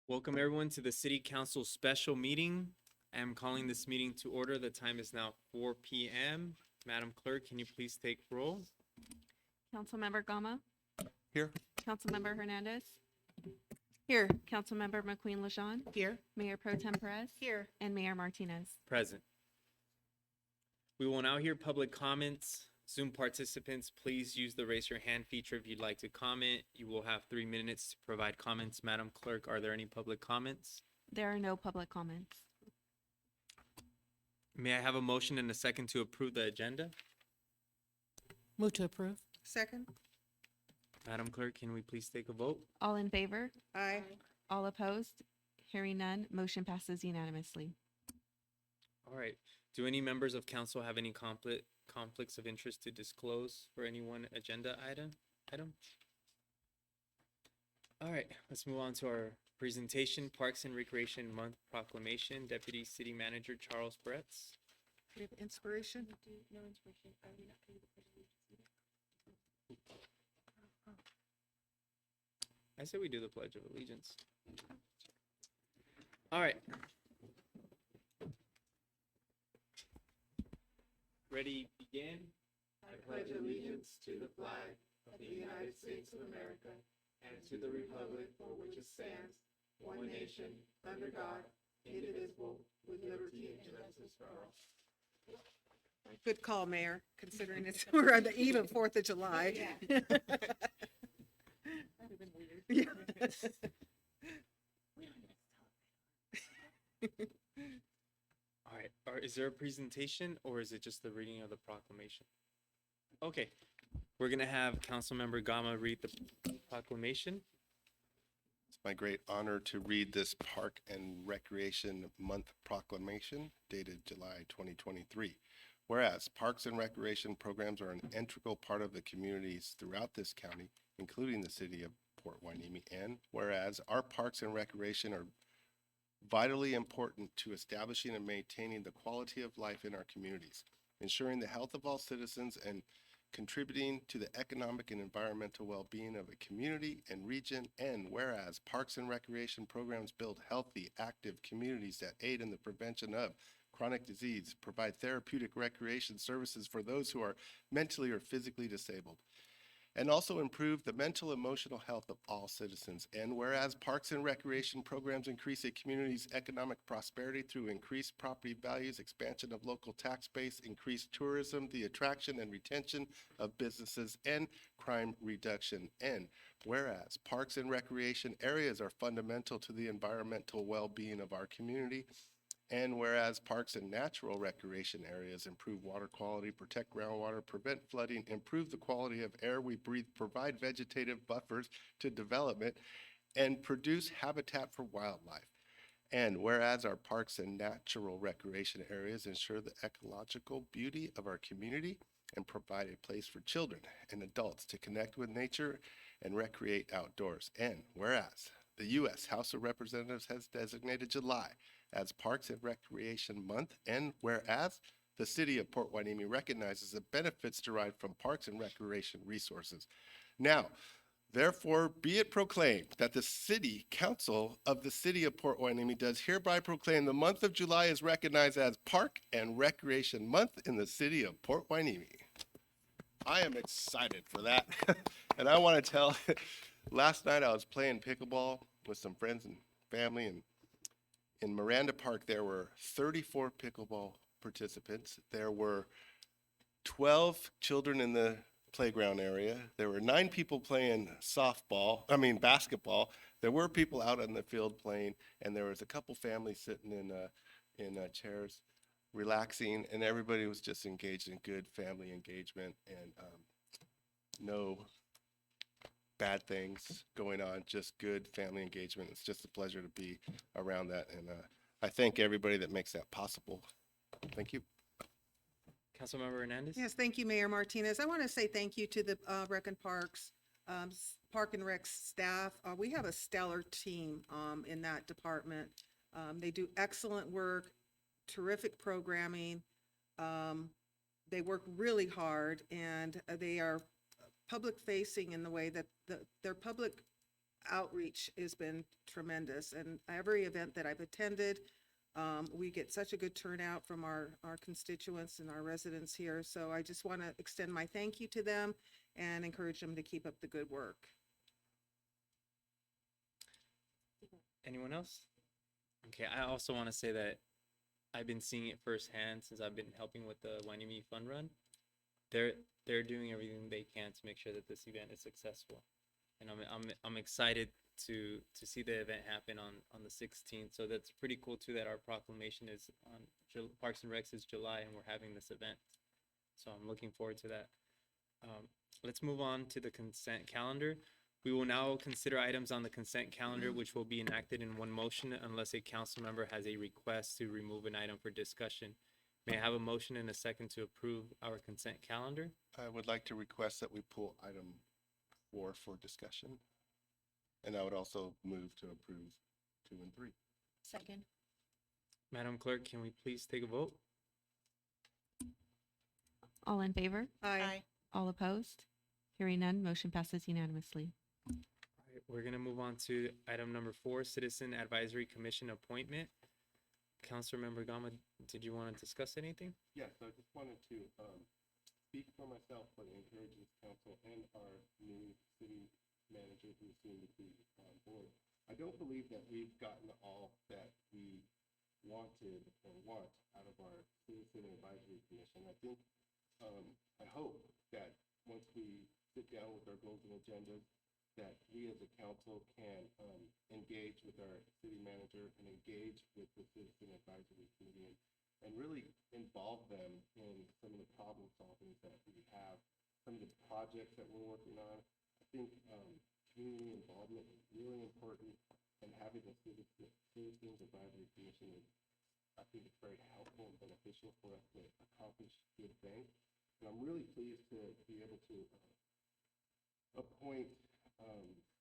Welcome everyone to the City Council special meeting. I am calling this meeting to order. The time is now 4 p.m. Madam Clerk, can you please take roll? Councilmember Gama, Here. Councilmember Hernandez, Here. Councilmember McQueen LaJean, Here. Mayor Pro Tem Perez, Here. and Mayor Martinez. Present. We will now hear public comments. Zoom participants, please use the raise your hand feature if you'd like to comment. You will have 3 minutes to provide comments. Madam Clerk, are there any public comments? There are no public comments. May I have a motion and a second to approve the agenda? Move to approve. Second. Madam Clerk, can we please take a vote? All in favor? Aye. All opposed? Hearing none, motion passes unanimously. All right. Do any members of council have any conflicts of interest to disclose for any one agenda item? All right, let's move on to our presentation, Parks and Recreation Month Proclamation. Deputy City Manager Charles Bretz. We have inspiration. No inspiration. Are we not going to do the I say we do the Pledge of Allegiance. All right. Ready, begin. I pledge allegiance to the flag of the United States of America and to the republic for which it stands, one nation, under God, indivisible, with liberty and justice for all. Good call, Mayor, considering it's, we're on the eve of 4th of July. That would have been weird. Yeah. All right, is there a presentation or is it just the reading of the proclamation? Okay, we're gonna have Councilmember Gama read the proclamation. It's my great honor to read this Park and Recreation Month proclamation dated July 2023. Whereas parks and recreation programs are an integral part of the communities throughout this county, including the city of Port Hueneme, and whereas our parks and recreation are vitally important to establishing and maintaining the quality of life in our communities, ensuring the health of all citizens and contributing to the economic and environmental well-being of a community and region, and whereas parks and recreation programs build healthy, active communities that aid in the prevention of chronic disease, provide therapeutic recreation services for those who are mentally or physically disabled, and also improve the mental and emotional health of all citizens. And whereas parks and recreation programs increase a community's economic prosperity through increased property values, expansion of local tax base, increased tourism, the attraction and retention of businesses, and crime reduction. And whereas parks and recreation areas are fundamental to the environmental well-being of our community, and whereas parks and natural recreation areas improve water quality, protect groundwater, prevent flooding, improve the quality of air we breathe, provide vegetative buffers to development, and produce habitat for wildlife. And whereas our parks and natural recreation areas ensure the ecological beauty of our community and provide a place for children and adults to connect with nature and recreate outdoors. And whereas the U.S. House of Representatives has designated July as Parks and Recreation Month, and whereas the city of Port Hueneme recognizes the benefits derived from parks and recreation resources. Now, therefore, be it proclaimed that the City Council of the City of Port Hueneme does hereby proclaim the month of July is recognized as Park and Recreation Month in the City of Port Hueneme. I am excited for that. And I want to tell, last night I was playing pickleball with some friends and family, and in Miranda Park, there were 34 pickleball participants. There were 12 children in the playground area. There were 9 people playing basketball. There were people out on the field playing, and there was a couple families sitting in chairs, relaxing, and everybody was just engaged in good family engagement and no bad things going on, just good family engagement. It's just a pleasure to be around that, and I thank everybody that makes that possible. Thank you. Councilmember Hernandez? Yes, thank you, Mayor Martinez. I want to say thank you to the Rec and Parks, Park and Rec staff. We have a stellar team in that department. They do excellent work, terrific programming. They work really hard, and they are public facing in the way that their public outreach has been tremendous. And every event that I've attended, we get such a good turnout from our constituents and our residents here. So I just want to extend my thank you to them and encourage them to keep up the good work. Anyone else? Okay, I also want to say that I've been seeing it firsthand since I've been helping with the Wainimi Fun Run. They're doing everything they can to make sure that this event is successful, and I'm excited to see the event happen on the 16th. So that's pretty cool too that our proclamation is on Parks and Recs is July, and we're having this event. So I'm looking forward to that. Let's move on to the consent calendar. We will now consider items on the consent calendar, which will be enacted in one motion unless a council member has a request to remove an item for discussion. May I have a motion and a second to approve our consent calendar? I would like to request that we pull item 4 for discussion. And I would also move to approve 2 and 3. Second. Madam Clerk, can we please take a vote? All in favor? Aye. All opposed? Hearing none, motion passes unanimously. Alright, we're gonna move on to item number 4, Citizen Advisory Commission appointment. Councilmember Gama, did you want to discuss anything? Yes, I just wanted to speak for myself, but encourage this council and our new city manager who's soon to be on board. I don't believe that we've gotten all that we wanted or want out of our Citizen Advisory Commission. I think, I hope that once we sit down with our goals and agendas, that we as a council can engage with our city manager and engage with the Citizen Advisory Committee and really involve them in some of the problem solving that we have, some of the projects that we're working on. I think community involvement is really important, and having the Citizens Advisory Commission is, I think it's very helpful and beneficial for us to accomplish good things. And I'm really pleased to be able to appoint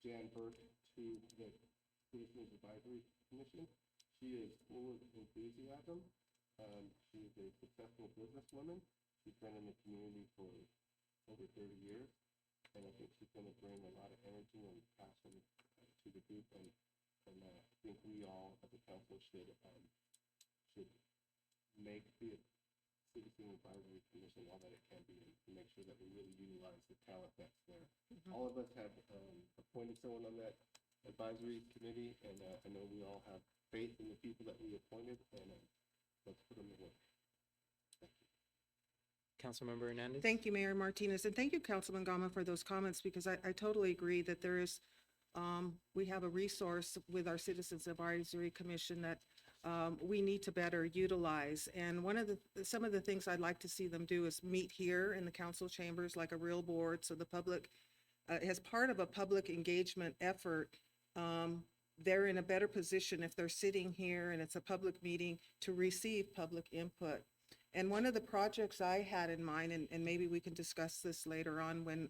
Jan Burke to the Citizens Advisory Commission. She is full of enthusiasm. She is a successful businesswoman. She's been in the community for over 30 years, and I think she's going to bring a lot of energy and passion to the group. And I think we all, as a council, should make the Citizen Advisory Commission all that it can be, and to make sure that we really utilize the talent that's there. All of us have appointed someone on that advisory committee, and I know we all have faith in the people that we appointed, and let's put them to work. Thank you. Councilmember Hernandez? Thank you, Mayor Martinez, and thank you, Councilman Gama, for those comments, because I totally agree that there is, we have a resource with our Citizens Advisory Commission that we need to better utilize. And some of the things I'd like to see them do is meet here in the council chambers like a real board, so the public, as part of a public engagement effort, they're in a better position if they're sitting here and it's a public meeting to receive public input. And one of the projects I had in mind, and maybe we can discuss this later on when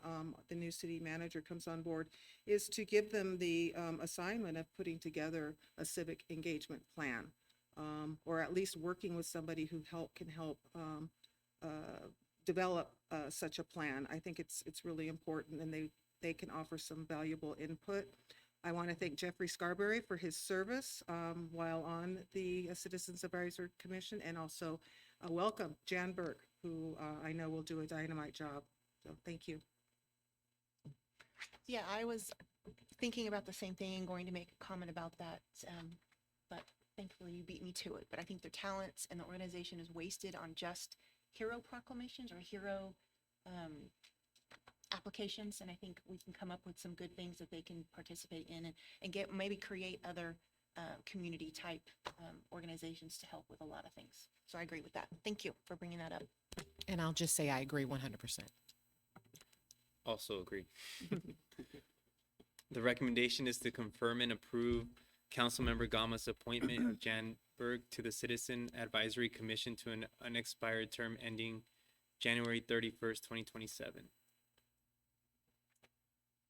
the new city manager comes on board, is to give them the assignment of putting together a civic engagement plan, or at least working with somebody who can help develop such a plan. I think it's really important, and they can offer some valuable input. I want to thank Jeffrey Scarberry for his service while on the Citizens Advisory Commission, and also welcome Jan Burke, who I know will do a dynamite job. So thank you. Yeah, I was thinking about the same thing and going to make a comment about that, but thankfully you beat me to it. But I think their talents and the organization is wasted on just hero proclamations or hero applications, and I think we can come up with some good things that they can participate in and get maybe create other community type organizations to help with a lot of things. So I agree with that. Thank you for bringing that up. And I'll just say I agree 100%. Also agree. The recommendation is to confirm and approve Councilmember Gama's appointment of Jan Berg to the Citizen Advisory Commission to an unexpired term ending January 31st, 2027.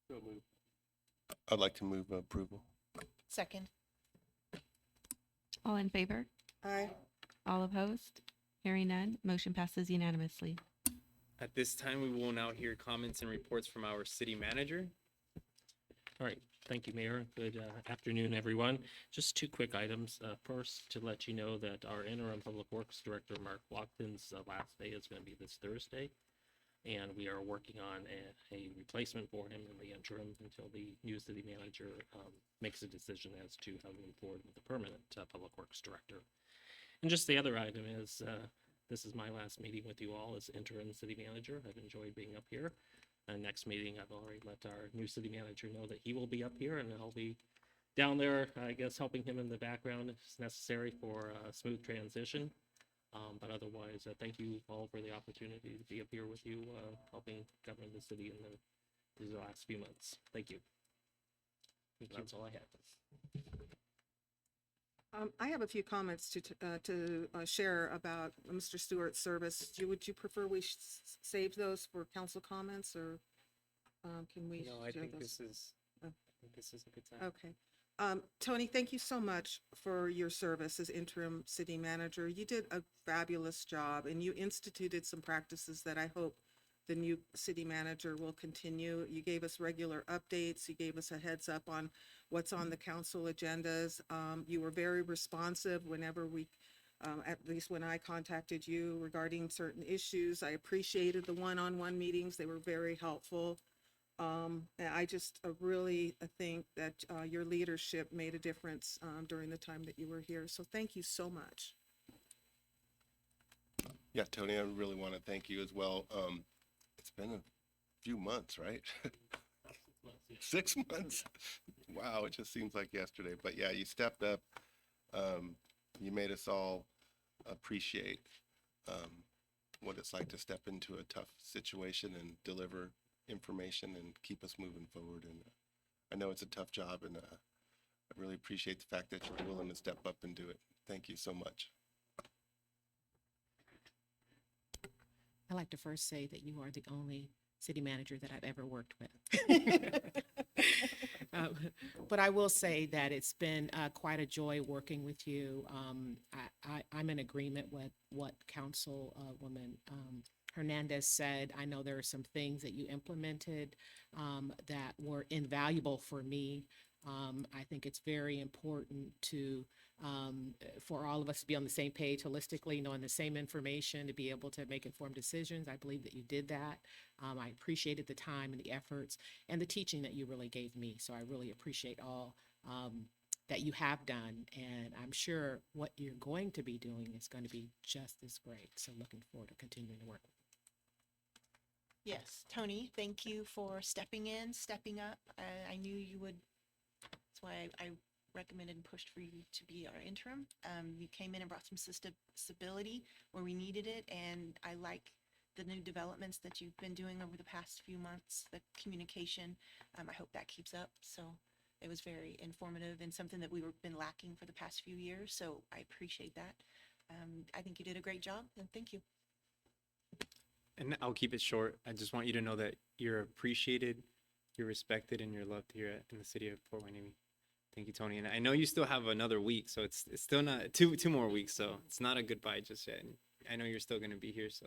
So move. I'd like to move approval. Second. All in favor? Aye. All opposed? Hearing none, motion passes unanimously. At this time, we will now hear comments and reports from our city manager. All right, Thank you, Mayor. Good afternoon, everyone. Just two quick items. First, to let you know that our interim Public Works Director, Mark Watkins' last day is going to be this Thursday. And we are working on a replacement for him in the interim until the new city manager makes a decision as to how to move forward with the permanent Public Works Director. And just the other item is, this is my last meeting with you all as interim city manager. I've enjoyed being up here. Next meeting, I've already let our new city manager know that he will be up here, and I'll be down there, I guess, helping him in the background if necessary for a smooth transition. But otherwise, thank you all for the opportunity to be up here with you, helping govern the city in these last few months. Thank you. That's all I have. I have a few comments to share about Mr. Stewart's service. Would you prefer we save those for council comments, or can we? No, I share think those? I think this is a good time. Okay. Tony, thank you so much for your service as interim city manager. You did a fabulous job, and you instituted some practices that I hope the new city manager will continue. You gave us regular updates. You gave us a heads up on what's on the council agendas. You were very responsive whenever at least when I contacted you regarding certain issues. I appreciated the one-on-one meetings. They were very helpful. And I just really think that your leadership made a difference during the time that you were here. So thank you so much. Yeah, Tony, I really want to thank you as well. It's been a few months, right? 6 months. Wow, it just seems like yesterday. But yeah, you stepped up. You made us all appreciate what it's like to step into a tough situation and deliver information and keep us moving forward. And I know it's a tough job, and I really appreciate the fact that you're willing to step up and do it. Thank you so much. I'd like to first say that you are the only city manager that I've ever worked with. But I will say that it's been quite a joy working with you. I'm in agreement with what Councilwoman Hernandez said. I know there are some things that you implemented that were invaluable for me. I think it's very important for all of us to be on the same page holistically, knowing the same information, to be able to make informed decisions. I believe that you did that. I appreciated the time and the efforts and the teaching that you really gave me. So I really appreciate all that you have done. And I'm sure what you're going to be doing is going to be just as great. So looking forward to continuing to work with you. Yes, Tony, thank you for stepping in, stepping up. I knew you would. That's why I recommended and pushed for you to be our interim. You came in and brought some stability where we needed it, and I like the new developments that you've been doing over the past few months, the communication. I hope that keeps up. So it was very informative and something that we've been lacking for the past few years. So I appreciate that. I think you did a great job, and thank you. And I'll keep it short. I just want you to know that you're appreciated, you're respected, and you're loved here in the city of Port Hueneme. Thank you, Tony. And I know you still have another week, so it's still not two more weeks, so it's not a goodbye just yet. And I know you're still going to be here, so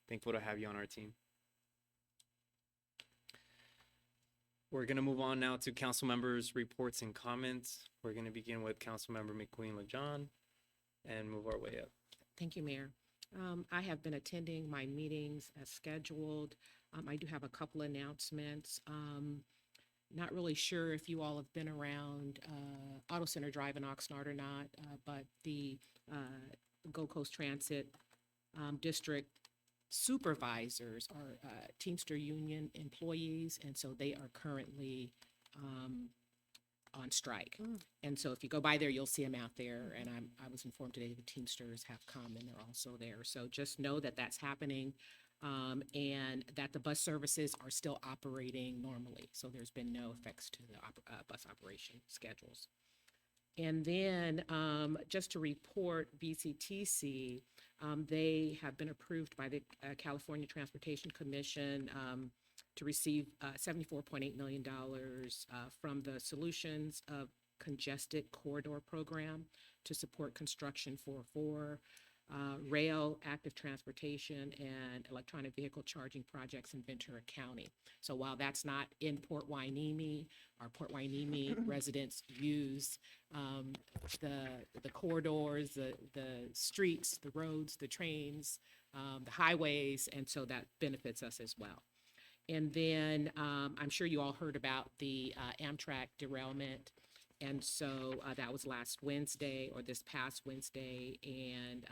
thankful to have you on our team. We're going to move on now to council members' reports and comments. We're going to begin with Councilmember McQueen LeJohn and move our way up. Thank you, Mayor. I have been attending my meetings as scheduled. I do have a couple announcements. Not really sure if you all have been around Auto Center Drive in Oxnard or not, but the Gold Coast Transit District supervisors are Teamster Union employees, and so they are currently on strike. And so if you go by there, you'll see them out there. And I was informed today the Teamsters have come and they're also there. So just know that that's happening. And that the bus services are still operating normally. So there's been no effects to the bus operation schedules. And then just to report VCTC, they have been approved by the California Transportation Commission to receive $74.8 million from the Solutions of Congested Corridor Program to support construction for 4 rail, active transportation, and electronic vehicle charging projects in Ventura County. So while that's not in Port Hueneme, our Port Hueneme residents use the corridors, the streets, the roads, the trains, the highways, and so that benefits us as well. And then I'm sure you all heard about the Amtrak derailment. And so that was last Wednesday or this past Wednesday, and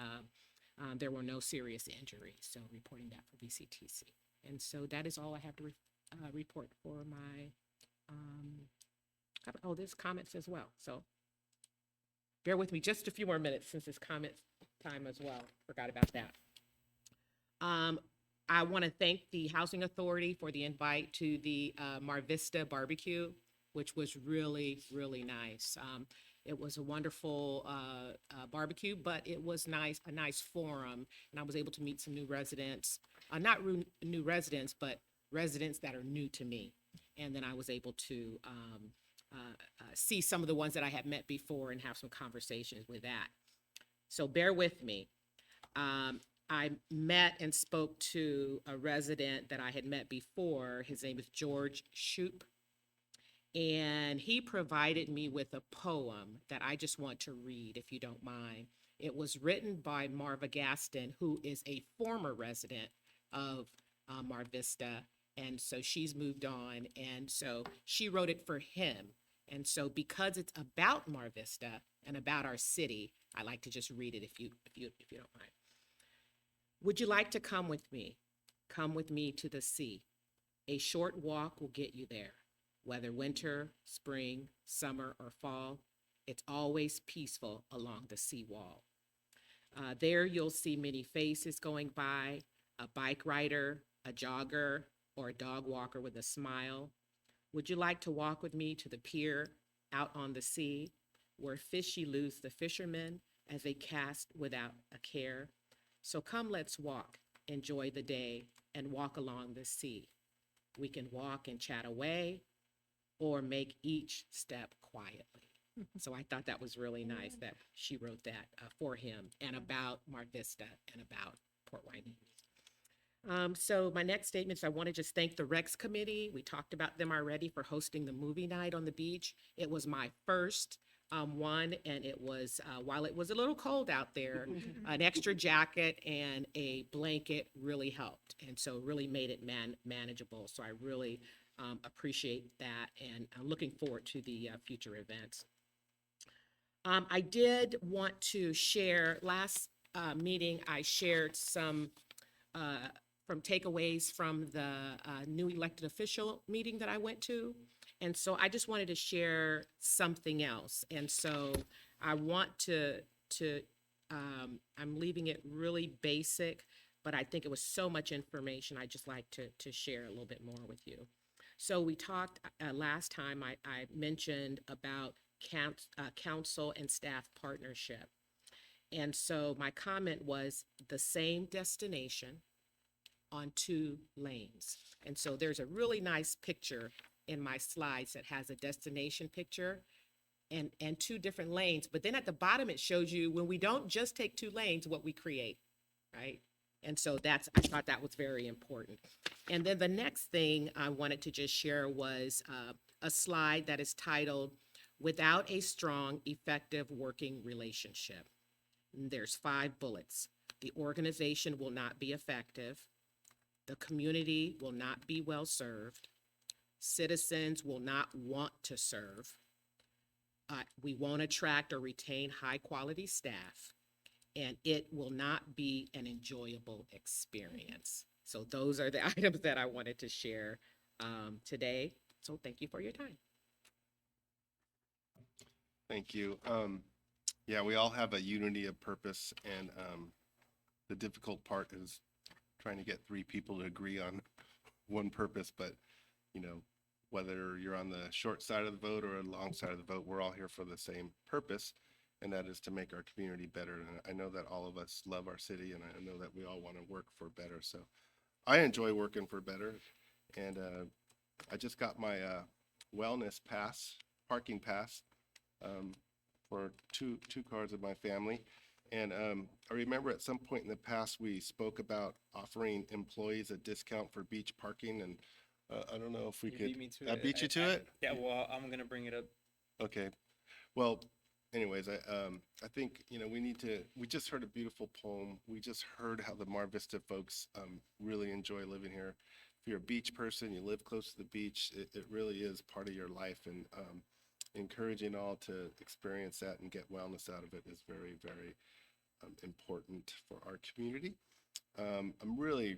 there were no serious injuries. So reporting that for VCTC. And so that is all I have to report for my, there's comments as well. So bear with me just a few more minutes since it's comments time as well. Forgot about that. I want to thank the Housing Authority for the invite to the Mar Vista barbecue, which was really, really nice. It was a wonderful barbecue, but it was a nice forum, and I was able to meet some new residents, new residents, but residents that are new to me. And then I was able to see some of the ones that I had met before and have some conversations with that. So bear with me. I met and spoke to a resident that I had met before. His name is George Shoup. And he provided me with a poem that I just want to read, if you don't mind. It was written by Marva Gaston, who is a former resident of Mar Vista. And so she's moved on. And so she wrote it for him. And so because it's about Mar Vista and about our city, I like to just read it if you don't mind. Would you like to come with me? Come with me to the sea. A short walk will get you there. Whether winter, spring, summer, or fall, it's always peaceful along the seawall. There you'll see many faces going by, a bike rider, a jogger, or a dog walker with a smile. Would you like to walk with me to the pier out on the sea, where fishy lose the fishermen as they cast without a care? So come, let's walk, enjoy the day, and walk along the sea. We can walk and chat away, or make each step quietly. So I thought that was really nice that she wrote that for him and about Mar Vista and about Port Hueneme. So my next statement is I want to just thank the Rex Committee. We talked about them already for hosting the movie night on the beach. It was my first one, and it was, while it was a little cold out there, an extra jacket and a blanket really helped. And so really made it manageable. So I really appreciate that, and I'm looking forward to the future events. I did want to share, last meeting, I shared some from takeaways from the new elected official meeting that I went to. And so I just wanted to share something else. And so I want I'm leaving it really basic, but I think it was so much information. I just like to share a little bit more with you. So we talked last time, I mentioned about council and staff partnership. And so my comment was the same destination on 2 lanes. And so there's a really nice picture in my slides that has a destination picture and 2 different lanes. But then at the bottom, it shows you when we don't just take 2 lanes, what we create, right? And so I thought that was very important. And then the next thing I wanted to just share was a slide that is titled, Without a Strong, Effective Working Relationship. And there's 5 bullets. The organization will not be effective. The community will not be well served. Citizens will not want to serve. We won't attract or retain high quality staff. And it will not be an enjoyable experience. So those are the items that I wanted to share today. So thank you for your time. Thank you. Yeah, we all have a unity of purpose, and the difficult part is trying to get 3 people to agree on one purpose. But, you know, whether you're on the short side of the vote or a long side of the vote, we're all here for the same purpose, and that is to make our community better. And I know that all of us love our city, and I know that we all want to work for better. So I enjoy working for better. And I just got my wellness pass, parking pass, for two cars of my family. And I remember at some point in the past, we spoke about offering employees a discount for beach parking, and I don't know if we You could. beat me to I it. beat you to it? Yeah, well, I'm gonna bring it up. Okay. Well, anyways, I think, we need to, we just heard a beautiful poem. We just heard how the Mar Vista folks really enjoy living here. If you're a beach person, you live close to the beach, it really is part of your life, and encouraging all to experience that and get wellness out of it is very, very important for our community. I'm really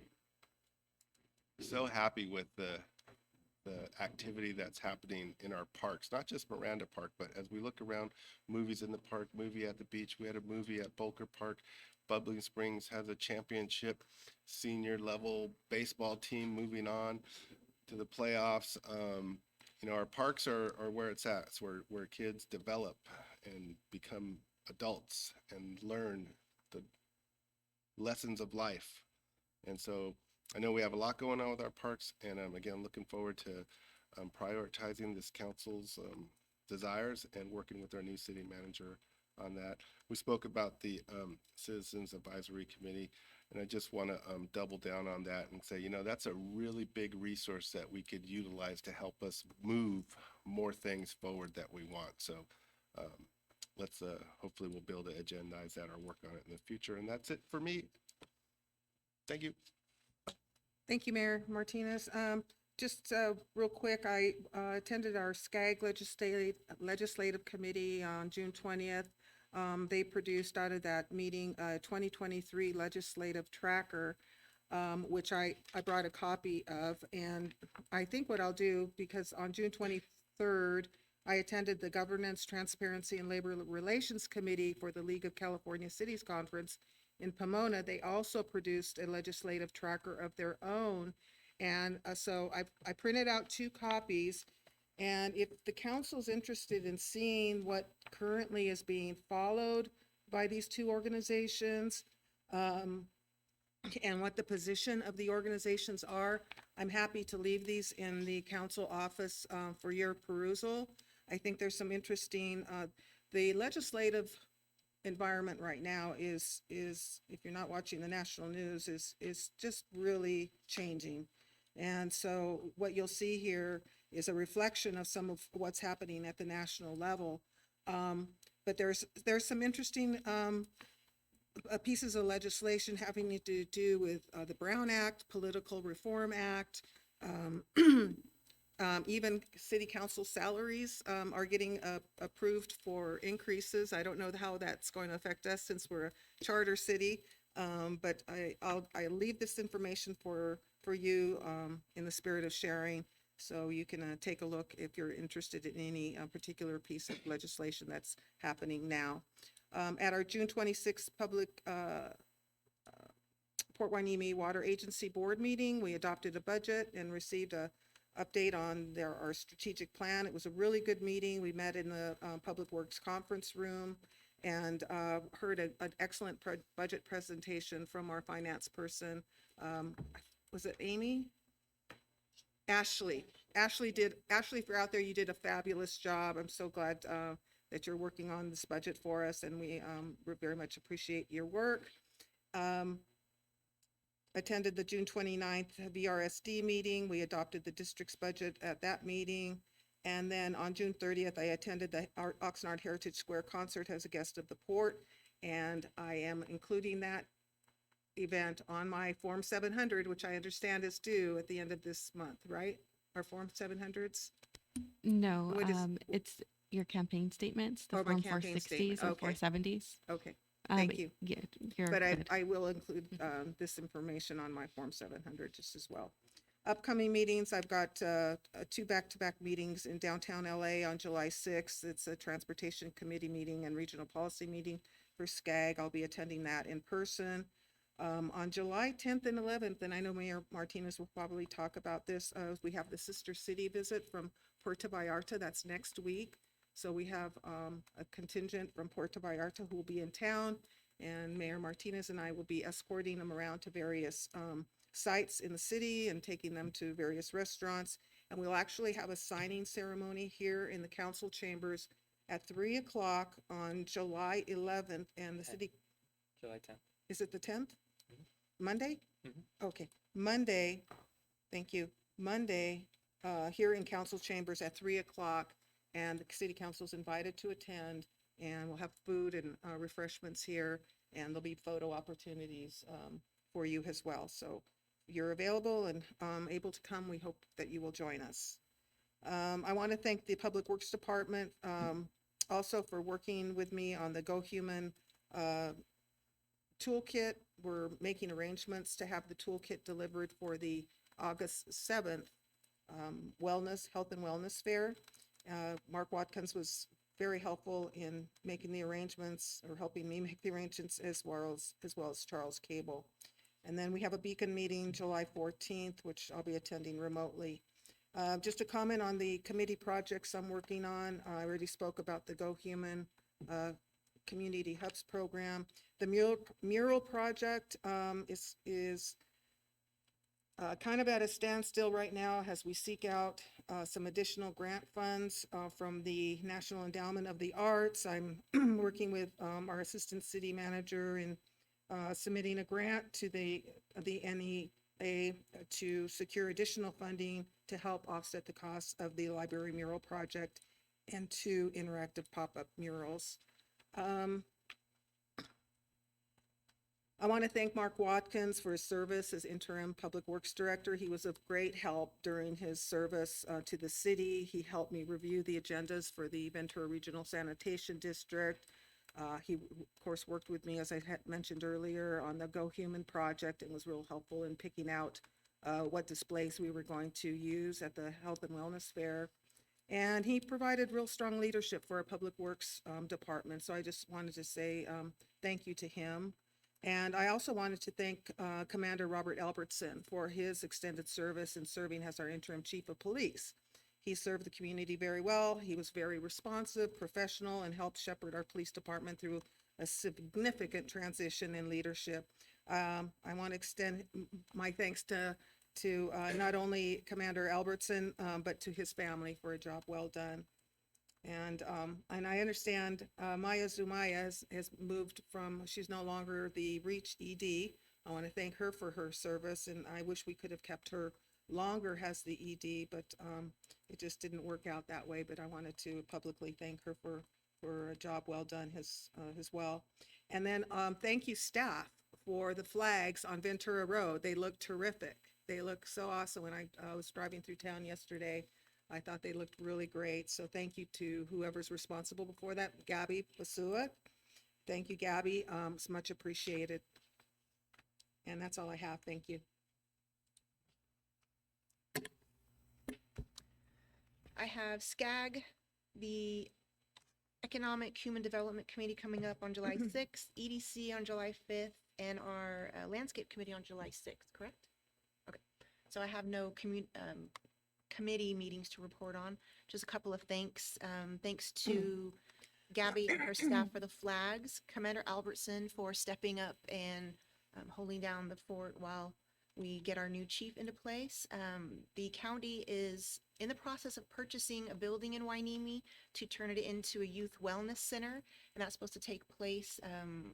so happy with the activity that's happening in our parks, not just Miranda Park, but as we look around, movies in the park, movie at the beach. We had a movie at Boulder Park. Bubbling Springs has a championship senior level baseball team moving on to the playoffs. Our parks are where it's at. It's where kids develop and become adults and learn the lessons of life. And so I know we have a lot going on with our parks, and again, looking forward to prioritizing this council's desires and working with our new city manager on that. We spoke about the Citizens Advisory Committee, and I just want to double down on that and say, that's a really big resource that we could utilize to help us move more things forward that we want. So let's hopefully we'll be able to agendize that or work on it in the future. And that's it for me. Thank you. Thank you, Mayor Martinez. Just real quick, I attended our SCAG Legislative Committee on June 20th. They produced out of that meeting a 2023 legislative tracker, which I brought a copy of. And I think what I'll do, because on June 23rd, I attended the Governance, Transparency, and Labor Relations Committee for the League of California Cities Conference in Pomona. They also produced a legislative tracker of their own. And so I printed out 2 copies. And if the council's interested in seeing what currently is being followed by these 2 organizations, and what the position of the organizations are, I'm happy to leave these in the council office for your perusal. I think there's some interesting, the legislative environment right now is if you're not watching the national news, is just really changing. And so what you'll see here is a reflection of some of what's happening at the national level. But there's some interesting pieces of legislation having to do with the Brown Act, Political Reform Act, even city council salaries are getting approved for increases. I don't know how that's going to affect us since we're a charter city, but I leave this information for you in the spirit of sharing, so you can take a look if you're interested in any particular piece of legislation that's happening now. At our June 26th public Port Hueneme Water Agency Board meeting, we adopted a budget and received a update on our strategic plan. It was a really good meeting. We met in the Public Works Conference Room and heard an excellent budget presentation from our finance person. Was it Amy? Ashley. Ashley, if you're out there, you did a fabulous job. I'm so glad that you're working on this budget for us, and we very much appreciate your work. Attended the June 29th VRSD meeting. We adopted the district's budget at that meeting. And then on June 30th, I attended the Oxnard Heritage Square concert as a guest of the port. And I am including that event on my Form 700, which I understand is due at the end of this month, right? Our Form 700s? No, What is- it's your campaign statements, the Oh, my Form campaign statement. 460s or Okay. 470s. Okay, thank you. Yeah, you're But good. I will include this information on my Form 700 just as well. Upcoming meetings, I've got 2 back-to-back meetings in downtown LA on July 6th. It's a Transportation Committee meeting and Regional Policy meeting for SCAG. I'll be attending that in person. On July 10th and 11th, and I know Mayor Martinez will probably talk about this, we have the Sister City visit from Puerto Vallarta. That's next week. So we have a contingent from Puerto Vallarta who will be in town, and Mayor Martinez and I will be escorting them around to various sites in the city and taking them to various restaurants. And we'll actually have a signing ceremony here in the council chambers at 3 o'clock on July 11th. And the city, July 10th. Is it the 10th? Mhm. Monday? Mhm. Okay, Monday, thank you. Monday, here in council chambers at 3 o'clock, and the city council's invited to attend, and we'll have food and refreshments here, and there'll be photo opportunities for you as well. So if you're available and able to come, we hope that you will join us. I want to thank the Public Works Department also for working with me on the Go Human toolkit. We're making arrangements to have the toolkit delivered for the August 7th Health and Wellness Fair. Mark Watkins was very helpful in making the arrangements, or helping me make the arrangements, as well as Charles Cable. And then we have a Beacon meeting July 14th, which I'll be attending remotely. Just a comment on the committee projects I'm working on. I already spoke about the Go Human Community Hubs program. The mural project is kind of at a standstill right now as we seek out some additional grant funds from the National Endowment of the Arts. I'm working with our Assistant City Manager in submitting a grant to the NEA to secure additional funding to help offset the costs of the library mural project and 2 interactive pop-up murals. I want to thank Mark Watkins for his service as interim Public Works Director. He was of great help during his service to the city. He helped me review the agendas for the Ventura Regional Sanitation District. He, of course, worked with me, as I had mentioned earlier, on the Go Human project, and was real helpful in picking out what displays we were going to use at the Health and Wellness Fair. And he provided real strong leadership for our Public Works Department. So I just wanted to say thank you to him. And I also wanted to thank Commander Robert Albertson for his extended service in serving as our interim chief of police. He served the community very well. He was very responsive, professional, and helped shepherd our police department through a significant transition in leadership. I want to extend my thanks to not only Commander Albertson, but to his family for a job well done. And I understand Maya Zumaya has moved from, she's no longer the REACH ED. I want to thank her for her service, and I wish we could have kept her longer as the ED, but it just didn't work out that way. But I wanted to publicly thank her for a job well done as well. And then thank you, staff, for the flags on Ventura Road. They look terrific. They look so awesome. When I was driving through town yesterday, I thought they looked really great. So thank you to whoever's responsible before that, Gabby Pasua. Thank you, Gabby. It's much appreciated. And that's all I have. Thank you. I have SCAG, the Economic Human Development Committee coming up on July 6th, EDC on July 5th, and our Landscape Committee on July 6th, correct? Okay, so I have no committee meetings to report on. Just a couple of thanks. Thanks to Gabby and her staff for the flags, Commander Albertson for stepping up and holding down the fort while we get our new chief into place. The county is in the process of purchasing a building in Wainimi to turn it into a youth wellness center, and that's supposed to take place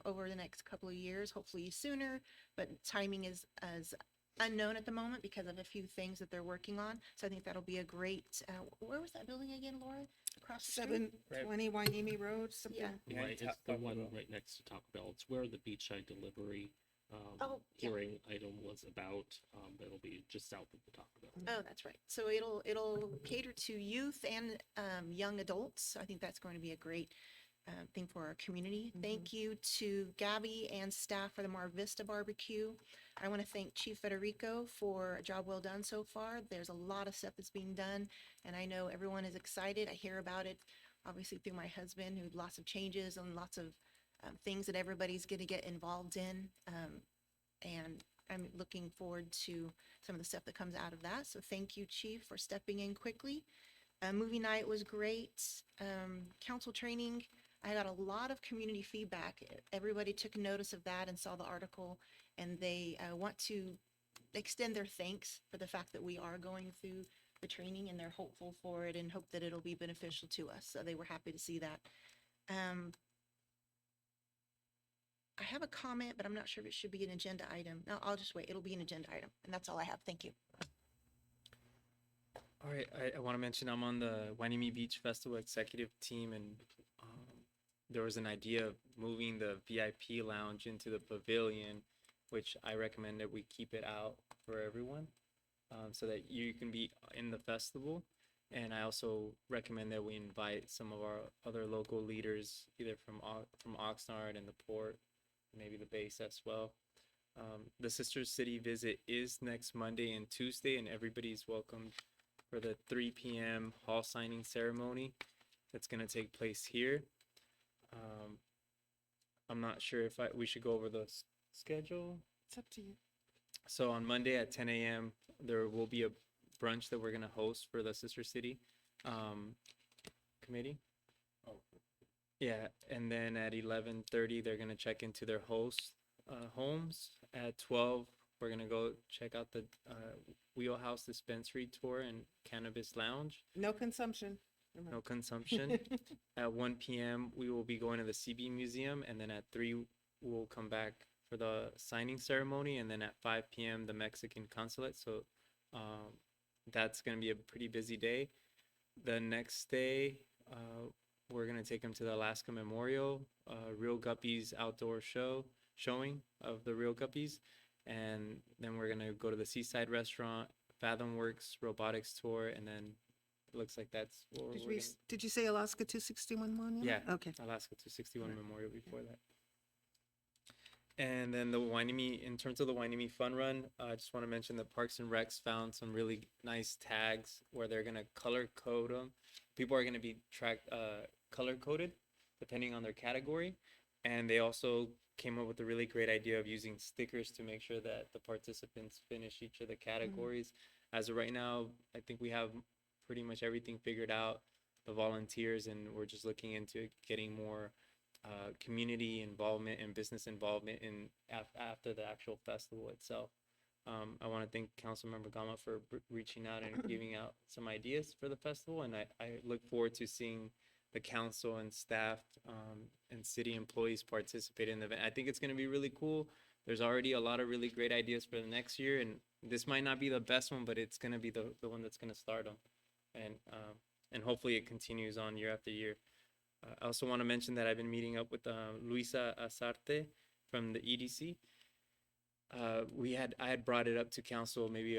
over the next couple of years, hopefully sooner, but timing is as unknown at the moment because of a few things that they're working on. So I think that'll be a great, where was that building again, Laura? Across the street? 720 Wainimi Road, something. Yeah. Right, it's the one right next to Taco Bell. It's where the beachside delivery Oh, yeah. hearing item was about. That'll be just south of the Taco Bell. Oh, that's right. So it'll cater to youth and young adults. I think that's going to be a great thing for our community. Thank you to Gabby and staff for the Mar Vista barbecue. I want to thank Chief Federico for a job well done so far. There's a lot of stuff that's being done, and I know everyone is excited. I hear about it, obviously, through my husband, who lots of changes and lots of things that everybody's going to get involved in. And I'm looking forward to some of the stuff that comes out of that. So thank you, Chief, for stepping in quickly. Movie night was great. Council training, I got a lot of community feedback. Everybody took notice of that and saw the article, and they want to extend their thanks for the fact that we are going through the training, and they're hopeful for it and hope that it'll be beneficial to us. So they were happy to see that. I have a comment, but I'm not sure if it should be an agenda item. No, I'll just wait. It'll be an agenda item. And that's all I have. Thank you. All right, I want to mention I'm on the Wainimi Beach Festival executive team, and there was an idea of moving the VIP lounge into the pavilion, which I recommend that we keep it out for everyone, so that you can be in the festival. And I also recommend that we invite some of our other local leaders, either from Oxnard and the port, maybe the base as well. The Sister City visit is next Monday and Tuesday, and everybody's welcomed for the 3 p.m. hall signing ceremony that's going to take place here. I'm not sure if we should go over the schedule. It's up to you. So on Monday at 10 a.m., there will be a brunch that we're going to host for the Sister City committee. Yeah, and then at 11:30, they're going to check into their host homes. At 12, we're going to go check out the Wheelhouse Dispensary Tour and Cannabis Lounge. No consumption. No consumption. At 1 p.m., we will be going to the CB Museum, and then at 3, we'll come back for the signing ceremony, and then at 5 p.m., the Mexican consulate. So that's going to be a pretty busy day. The next day, we're going to take them to the Alaska Memorial, Real Guppies outdoor showing of the Real Guppies. And then we're going to go to the Seaside Restaurant, Fathom Works Robotics Tour, and then it looks like that's what we're gonna... Did you say Alaska 261 one? Yeah. Okay. Alaska 261 Right. Memorial before that. And then the Wainimi, in terms of the Wainimi Fun Run, I just want to mention that Parks and Recs found some really nice tags where they're going to color code them. People are going to be color coded depending on their category. And they also came up with a really great idea of using stickers to make sure that the participants finish each of the categories. As of right now, I think we have pretty much everything figured out, the volunteers, and we're just looking into getting more community involvement and business involvement in after the actual festival itself. I want to thank Councilmember Gama for reaching out and giving out some ideas for the festival, and I look forward to seeing the council and staff and city employees participate in the event. I think it's going to be really cool. There's already a lot of really great ideas for the next year, and this might not be the best one, but it's going to be the one that's going to start them, and hopefully it continues on year after year. I also want to mention that I've been meeting up with Luisa Asarte from the EDC. I had brought it up to council maybe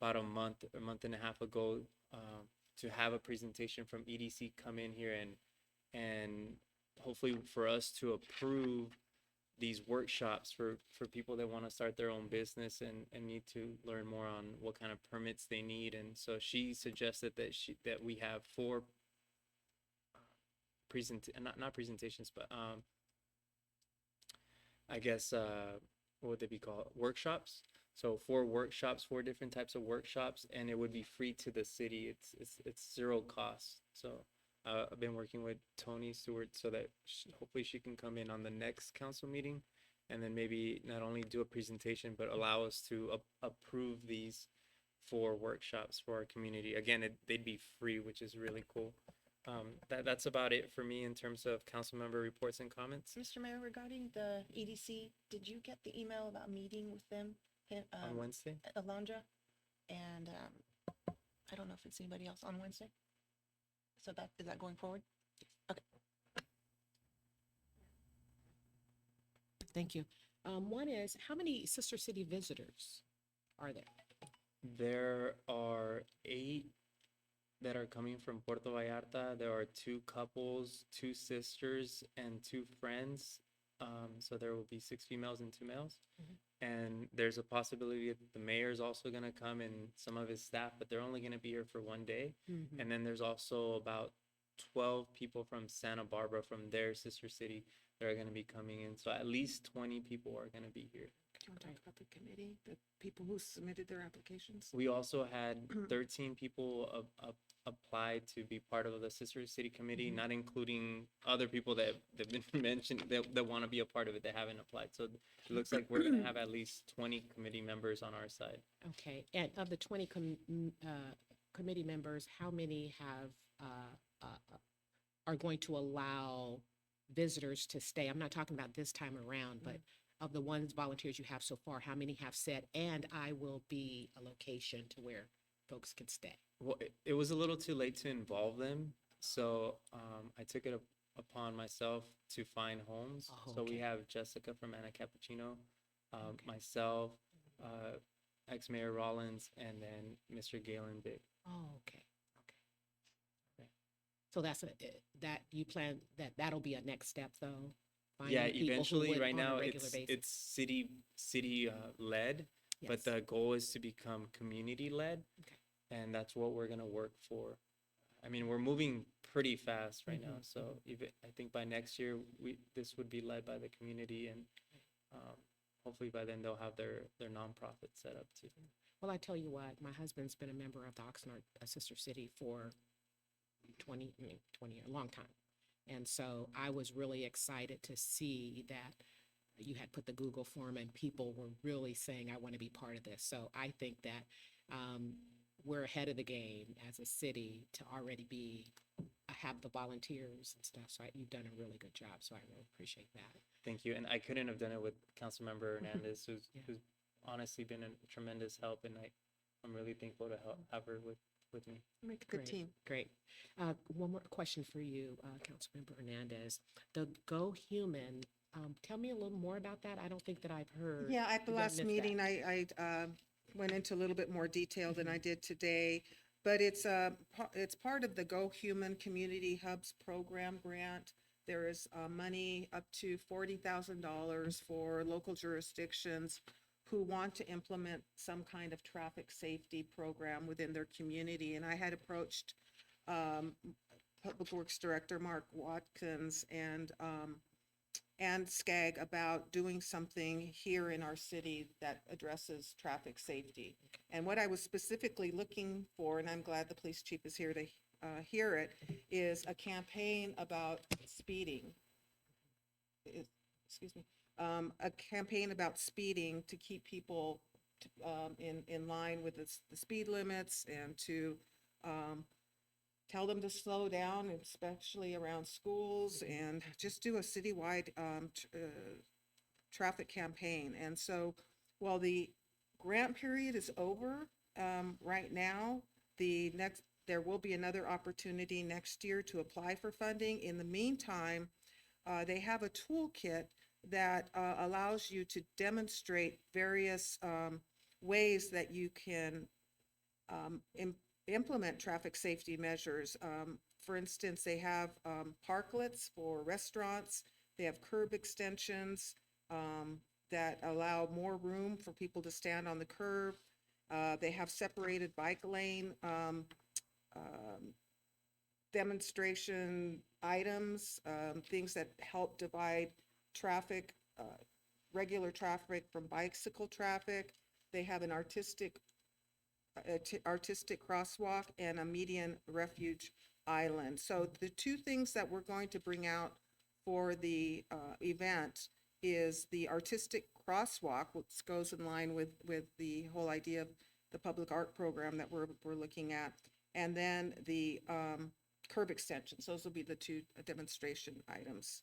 about a month and a half ago to have a presentation from EDC come in here and hopefully for us to approve these workshops for people that want to start their own business and need to learn more on what kind of permits they need. And so she suggested that we have 4 not presentations, but I guess what would they be called? Workshops. So 4 workshops, 4 different types of workshops, and it would be free to the city. It's 0 cost. So I've been working with Tony Stewart so that hopefully she can come in on the next council meeting, and then maybe not only do a presentation but allow us to approve these 4 workshops for our community. Again, they'd be free, which is really cool. That's about it for me in terms of council member reports and comments. Mr. Mayor, regarding the EDC, did you get the email about meeting with them? On Wednesday? Alondra, and I don't know if it's anybody else on Wednesday. So is that going forward? Okay. Thank you. One is, how many Sister City visitors are there? There are 8 that are coming from Puerto Vallarta. There are 2 couples, 2 sisters, and 2 friends. So there will be 6 females and 2 males. And there's a possibility that the mayor's also going to come and some of his staff, but they're only going to be here for 1 day. And then there's also about 12 people from Santa Barbara, from their sister city, that are going to be coming in. So at least 20 people are going to be here. Do you want to talk about the committee, the people who submitted their applications? We also had 13 people apply to be part of the Sister City Committee, not including other people that have been mentioned that want to be a part of it that haven't applied. So it looks like we're going to have at least 20 committee members on our side. Okay, and of the 20 committee members, how many are going to allow visitors to stay? I'm not talking about this time around, but of the ones volunteers you have so far, how many have said, and I will be a location to where folks can stay? Well, it was a little too late to involve them, so I took it upon myself to find homes. Oh, So we okay. have Jessica from Anna Cappuccino, Okay. myself, ex-Mayor Rollins, and then Mr. Galen Big. Oh, okay, okay. Okay. So that's that you plan, that'll be a next step though? Yeah, Finding people who eventually, would right on a now, regular basis? it's city led, but Yes. the goal is to become community led, Okay. and that's what we're gonna work for. I mean, we're moving pretty fast right now, Mhm, so even I think by next year, this would be led by the community, and hopefully by then they'll have their nonprofit set up too. Well, I tell you what, my husband's been a member of the Oxnard Sister City for 20 years, a long time. And so I was really excited to see that you had put the Google form and people were really saying, I want to be part of this. So I think that we're ahead of the game as a city to already have the volunteers and stuff. So you've done a really good job. So I really appreciate that. Thank you, and I couldn't have done it with Councilmember Hernandez, Yeah. who's honestly been a tremendous help, and I'm really thankful to have her with me. Make a good Great, team. Great. One more question for you, Councilmember Hernandez. The Go Human, tell me a little more about that. I don't think that I've heard. Yeah, at the Maybe I last missed meeting, that. I went into a little bit more detail than I did today. But it's part of the Go Human Community Hubs program grant. There is money up to $40,000 for local jurisdictions who want to implement some kind of traffic safety program within their community. And I had approached Public Works Director Mark Watkins and SCAG about doing something here in our city that addresses traffic safety. And what I was specifically looking for, and I'm glad the police chief is here to hear it, is a campaign about speeding. Excuse me, a campaign about speeding to keep people in line with the speed limits and to tell them to slow down, especially around schools, and just do a citywide traffic campaign. And so while the grant period is over right now, there will be another opportunity next year to apply for funding. In the meantime, they have a toolkit that allows you to demonstrate various ways that you can implement traffic safety measures. For instance, they have parklets for restaurants. They have curb extensions that allow more room for people to stand on the curb. They have separated bike lane demonstration items, things that help divide traffic, regular traffic from bicycle traffic. They have an artistic crosswalk and a median refuge island. So the two things that we're going to bring out for the event is the artistic crosswalk, which goes in line with the whole idea of the public art program that we're looking at, and then the curb extensions. Those will be the two demonstration items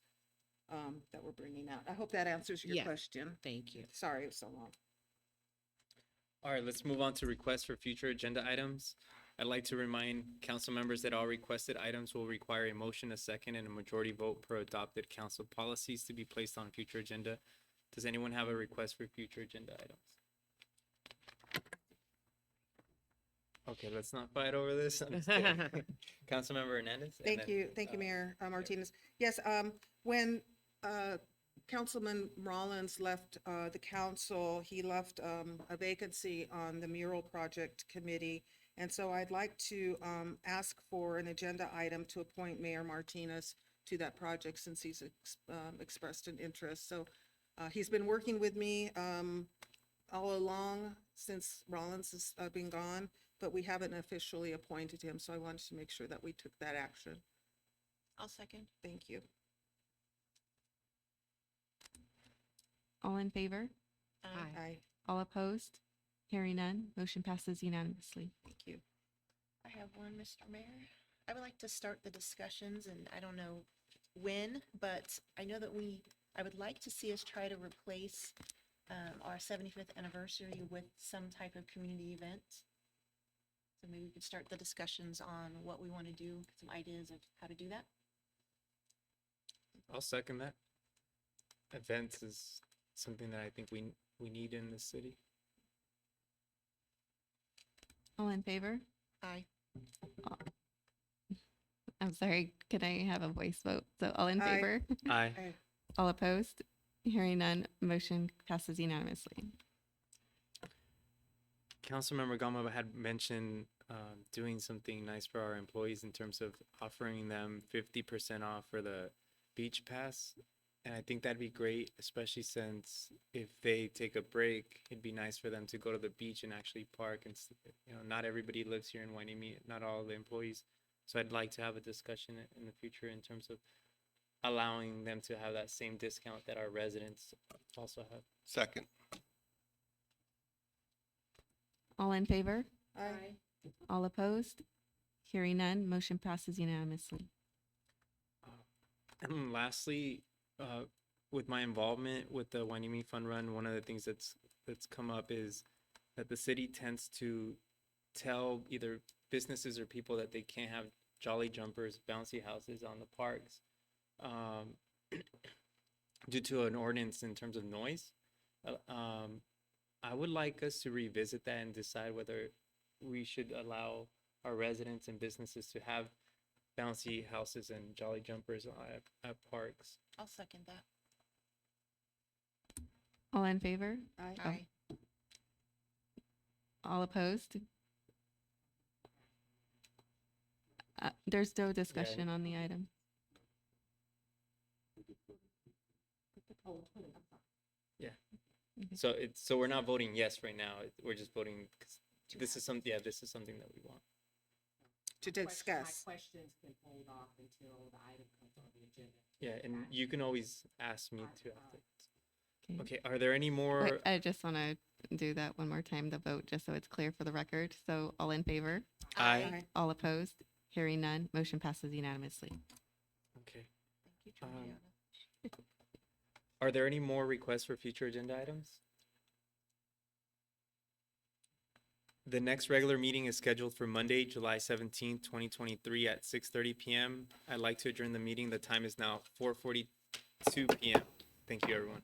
that we're bringing out. I hope that answers your Yeah. question. Thank you. Sorry it was so long. All right, let's move on to requests for future agenda items. I'd like to remind council members that all requested items will require a motion, a second, and a majority vote per adopted council policies to be placed on future agenda. Does anyone have a request for future agenda items? Okay, let's not fight over this. I'm just kidding. Councilmember Hernandez? and Thank then, you, Mayor Martinez. Yes, when Councilman Rollins left the council, he left a vacancy on the mural project committee. And so I'd like to ask for an agenda item to appoint Mayor Martinez to that project since he's expressed an interest. So he's been working with me all along since Rollins has been gone, but we haven't officially appointed him. So I wanted to make sure that we took that action. I'll second. Thank you. All in favor? Aye. Aye. All opposed? Hearing none, motion passes unanimously. Thank you. I have one, Mr. Mayor. I would like to start the discussions, and I don't know when, but I know that I would like to see us try to replace our 75th anniversary with some type of community event. So maybe we could start the discussions on what we want to do, some ideas of how to do that. I'll second that. Events is something that I think we need in the city. All in favor? Aye. I'm sorry, could I have a voice vote? So all in Aye. favor? Aye. All opposed? Hearing none, motion passes unanimously. Councilmember Gama had mentioned doing something nice for our employees in terms of offering them 50% off for the beach pass. And I think that'd be great, especially since if they take a break, it'd be nice for them to go to the beach and actually park. And, not everybody lives here in Wainimi, not all the employees. So I'd like to have a discussion in the future in terms of allowing them to have that same discount that our residents also have. Second. All in favor? Aye. All opposed? Hearing none, motion passes unanimously. And lastly, with my involvement with the Wainimi Fun Run, one of the things that's come up is that the city tends to tell either businesses or people that they can't have jolly jumpers, bouncy houses on the parks due to an ordinance in terms of noise. I would like us to revisit that and decide whether we should allow our residents and businesses to have bouncy houses and jolly jumpers at parks. I'll second that. All in favor? Aye. Aye. All opposed? There's no discussion on the item. So we're not voting yes right now. We're just voting 'cause this is something that we want. To discuss. Questions can hold off until the item comes on the agenda. Yeah, and you can always ask me to after. Okay. Okay, are there any more? Wait, I just want to do that one more time, the vote, just so it's clear for the record. So all in favor? Aye. All opposed? Hearing none, motion passes unanimously. Okay. Thank you, Georgiana. Are there any more requests for future agenda items? The next regular meeting is scheduled for Monday, July 17th, 2023 at 6:30 p.m. I'd like to adjourn the meeting. The time is now 4:42 p.m. Thank you, everyone.